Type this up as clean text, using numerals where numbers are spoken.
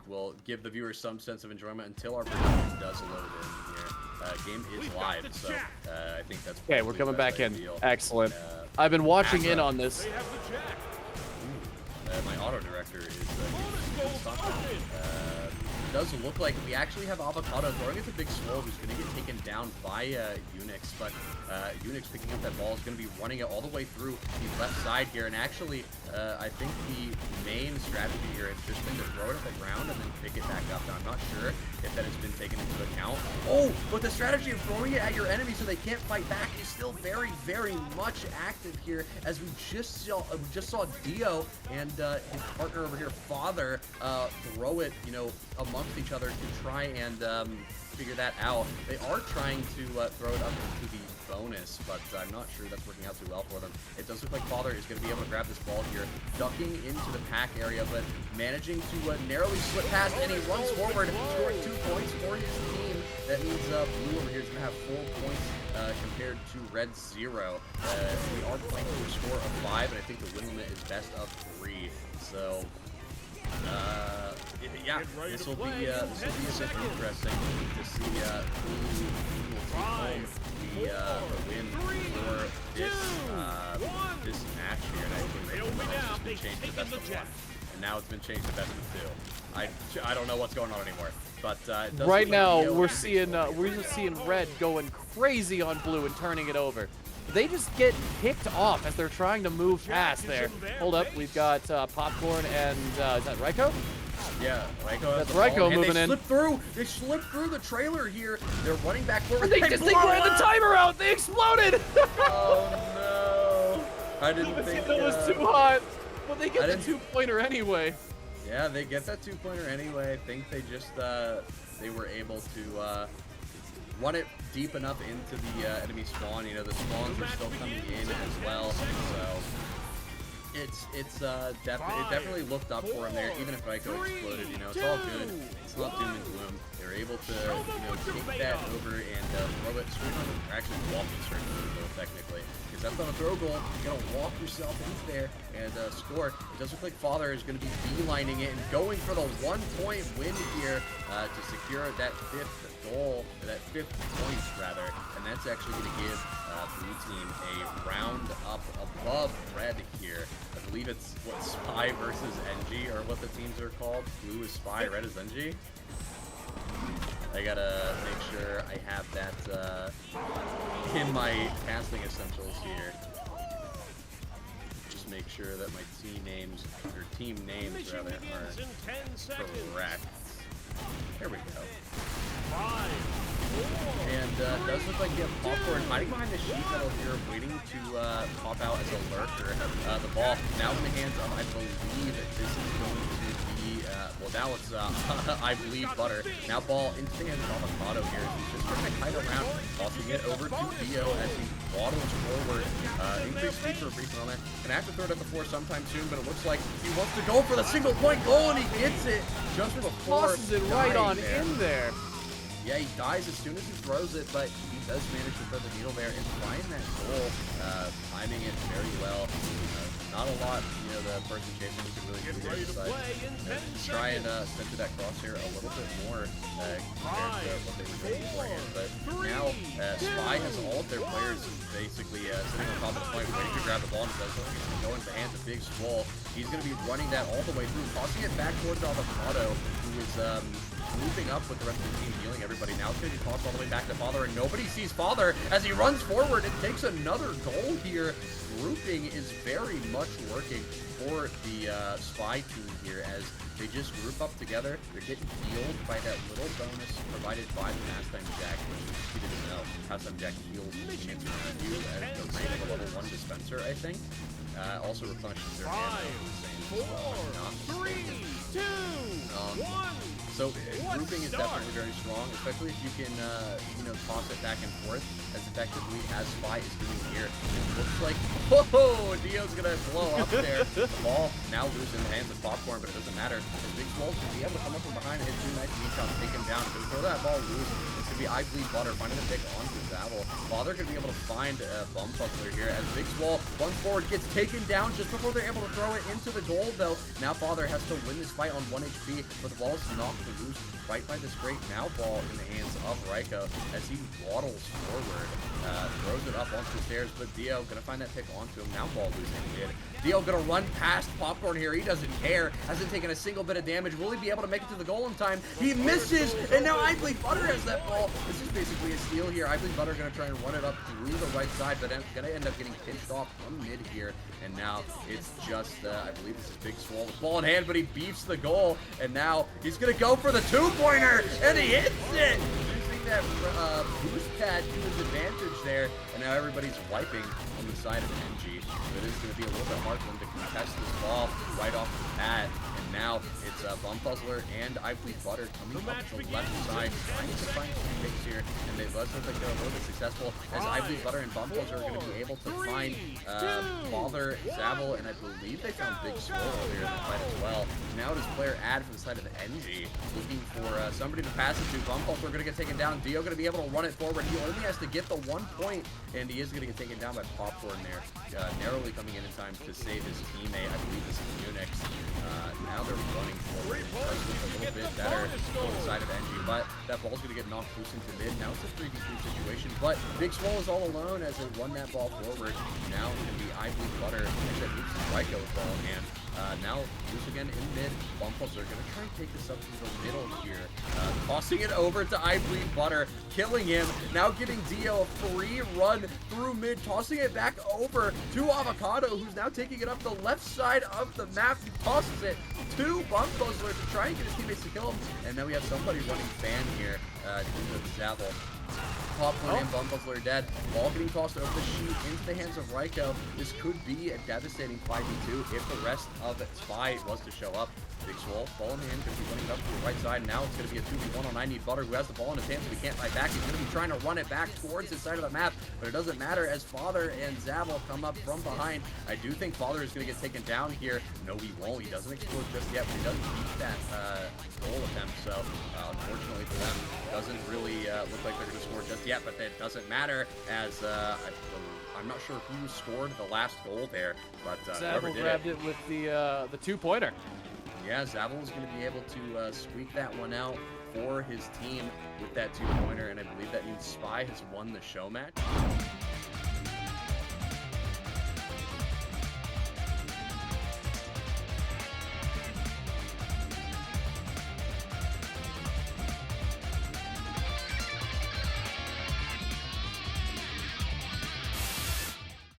will give the viewers some sense of enjoyment until our production does load in here. Game is live, so I think that's okay. We're coming back in. ideal. Excellent. I've been watching in Asa. on this. My auto director is does look like we actually have Avocado throwing it to Big Swole, who's going to get taken down by Unix, but Unix picking up that ball is going to be running it all the way through the left side here, and actually I think the main strategy here has just been to throw it at the ground and then pick it back up. Now I'm not sure if that has been taken into account. Oh, but the strategy of throwing it at your enemy so they can't fight back is still very, very much active here, as we just saw Dio and his partner over here, Father, throw it, you know, amongst each other to try and figure that out. They are trying to throw it up to the bonus, but I'm not sure that's working out too well for them. It does look like Father is going to be able to grab this ball here, ducking into the pack area, but managing to narrowly slip past, and he runs forward, scoring 2 points for his team. That means Blue over here is going to have 4 points compared to Red 0. We are playing for a score of 5, and I think the win limit is best of 3. So yeah, this will be a bit interesting to see who will take home the win for this match here. And I think it's just been changed to best of 1, and now it's been changed to best of 2. I don't know what's going on anymore, but it does right look now like we're just seeing Red going crazy on Blue and turning it over. They just get picked off as they're trying to move past there. Hold up, we've got Popcorn and is that Raiko? Yeah, Raiko. That's Raiko moving in. They slipped through the trailer here. They're running back forward. They ran the timer out. They exploded. Oh no! I didn't think that was too hot. Well, they get the 2-pointer anyway. Yeah, they get that 2-pointer anyway. I think they just they were able to run it deep enough into the enemy spawn. You know, the spawns are still coming in as well, so it definitely looked up for him there. Even if Raiko exploded, you know, it's all good. It's not doom and gloom. They're able to, you know, take that over and throw it straight on the, actually walk it straight on the goal, technically. Because that's not a throw goal. You gotta walk yourself into there and score. It does look like Father is going to be beelining it and going for the 1-point win here to secure that 5th goal, that 5th point rather, and that's actually going to give Blue Team a round up above Red here. I believe it's what, Spy versus Engie, or what the teams are called. Blue is Spy, Red is Engie. I gotta make sure I have that in my casting essentials here. Just make sure that my team names rather are correct. There we go. And it does look like you have Popcorn hiding behind the sheet metal here, waiting to pop out as a lurker. The ball now in the hands of, I believe that this is going to be, well now it's, I believe, Butter. Now ball into the hands of Avocado here. He's just trying to kite around, tossing it over to Dio as he waddles forward. Increased speed for a brief moment. Gonna have to throw it at the floor sometime soon, but it looks like he wants to go for the single-point goal, and he gets it just before tosses it right on in there. Yeah, he dies as soon as he throws it, but he does manage to throw the needle there and find that goal, timing it very well. Not a lot, you know, the person chasing can really do there. Try and center that crosshair a little bit more compared to what they were doing beforehand. But now, Spy has all of their players basically sitting on top of the point, waiting to grab the ball, and does so. He's going to go into the hands of Big Swole. He's going to be running that all the way through, tossing it back towards Avocado, who is moving up with the rest of the team, healing everybody. Now it's going to be tossed all the way back to Father, and nobody sees Father as he runs forward and takes another goal here. Grouping is very much working for the Spy team here, as they just group up together. They're getting healed by that little bonus provided by the Pastime Jack, which if you didn't know, Pastime Jack heals teammates around you at the rate of a level 1 dispenser, I think. Also replenishes their ammo. 5, 4, 3, 2, 1. So grouping is definitely very strong, especially if you can, you know, toss it back and forth as effectively as Spy is doing here. It looks like, whoa, Dio's gonna blow up there. The ball now loose in the hands of Popcorn, but it doesn't matter. As Big Swell's gonna be able to come up from behind and hit 2 nice knee shots, take him down. Gonna throw that ball loose. It's gonna be I Bleed Butter finding the pick onto Zavel. Father gonna be able to find Bum Puzzler here as Big Swell runs forward, gets taken down just before they're able to throw it into the goal, though. Now Father has to win this fight on 1 HP, but the ball is knocked loose right by this great now ball in the hands of Raiko as he waddles forward, throws it up onto the stairs, but Dio gonna find that pick onto him. Now ball losing mid. Dio gonna run past Popcorn here. He doesn't care. Hasn't taken a single bit of damage. Will he be able to make it to the goal in time? He misses, and now I Bleed Butter has that ball. This is basically a steal here. I Bleed Butter gonna try and run it up through the right side, but gonna end up getting pinched off from mid here. And now it's just, I believe this is Big Swole with ball in hand, but he beefs the goal, and now he's gonna go for the 2-pointer, and he hits it! Using that boost pad to his advantage there, and now everybody's wiping on the side of Engie. So it is gonna be a little bit hard for him to contest this ball right off the pad. And now it's Bum Puzzler and I Bleed Butter coming up the left side, trying to find some picks here, and it does look like they're a little bit successful as I Bleed Butter and Bum Puzzler are going to be able to find Father, Zavel, and I believe they found Big Swole earlier in the fight as well. Now it is player Ad from the side of the Engie, looking for somebody to pass it to. Bum Puzzler going to get taken down. Dio going to be able to run it forward. He only has to get the 1 point, and he is going to get taken down by Popcorn there, narrowly coming in time to save his teammate. I believe this is Unix. Now they're running forward. Starts with a little bit better on the side of Engie, but that ball's going to get knocked loose into mid. Now it's a 3v3 situation, but Big Swole is all alone as they run that ball forward. Now it's going to be I Bleed Butter, and that moves Raiko with ball in hand. Now loose again in mid. Bum Puzzler going to try and take this up to the middle here. Tossing it over to I Bleed Butter, killing him. Now giving Dio a free run through mid, tossing it back over to Avocado, who's now taking it up the left side of the map. He tosses it to Bum Puzzler to try and get his teammates to kill him. And then we have somebody running fan here to Zavel. Popcorn and Bum Puzzler dead. Ball getting tossed over the sheet into the hands of Raiko. This could be a devastating 5v2 if the rest of Spy was to show up. Big Swole, ball in hand, going to be running up to the right side. Now it's going to be a 2v1 on I Need Butter, who has the ball in his hands, but he can't fight back. He's going to be trying to run it back towards his side of the map, but it doesn't matter as Father and Zavel come up from behind. I do think Father is going to get taken down here. No, he won't. He doesn't explode just yet, but he does beat that goal attempt. So, unfortunately for them, doesn't really look like they're going to score just yet, but that doesn't matter as I'm not sure who scored the last goal there, but whoever did grabbed it with the 2-pointer. Yeah, Zavel is going to be able to squeak that one out for his team with that 2-pointer, and I believe that means Spy has won the show match.